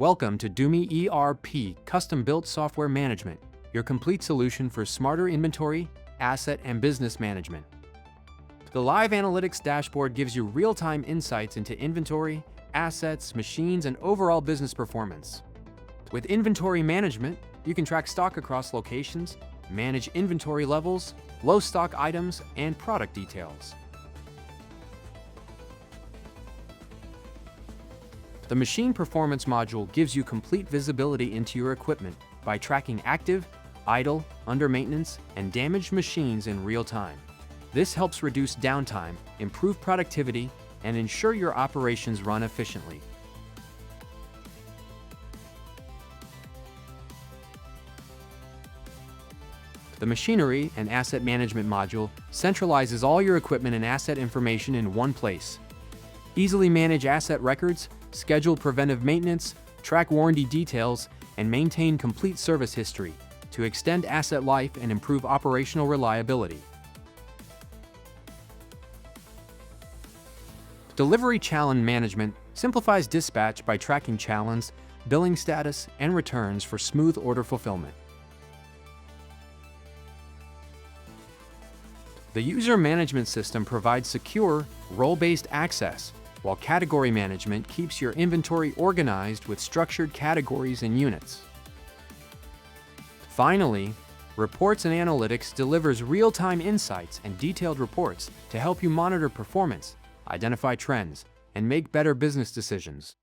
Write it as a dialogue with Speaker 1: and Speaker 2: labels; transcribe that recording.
Speaker 1: Welcome to Dhumi ERP Custom-Built Software Management, your complete solution for smarter inventory, asset, and business management. The Live Analytics dashboard gives you real-time insights into inventory, assets, machines, and overall business performance. With inventory management, you can track stock across locations, manage inventory levels, low stock items, and product details. The Machine Performance module gives you complete visibility into your equipment by tracking active, idle, under maintenance, and damaged machines in real time. This helps reduce downtime, improve productivity, and ensure your operations run efficiently. The Machinery and Asset Management module centralizes all your equipment and asset information in one place. Easily manage asset records, schedule preventive maintenance, track warranty details, and maintain complete service history to extend asset life and improve operational reliability. Delivery Challan Management simplifies dispatch by tracking challans, billing status, and returns for smooth order fulfillment. The User Management System provides secure, role-based access, while Category Management keeps your inventory organized with structured categories and units. Finally, Reports and Analytics delivers real-time insights and detailed reports to help you monitor performance, identify trends, and make better business decisions.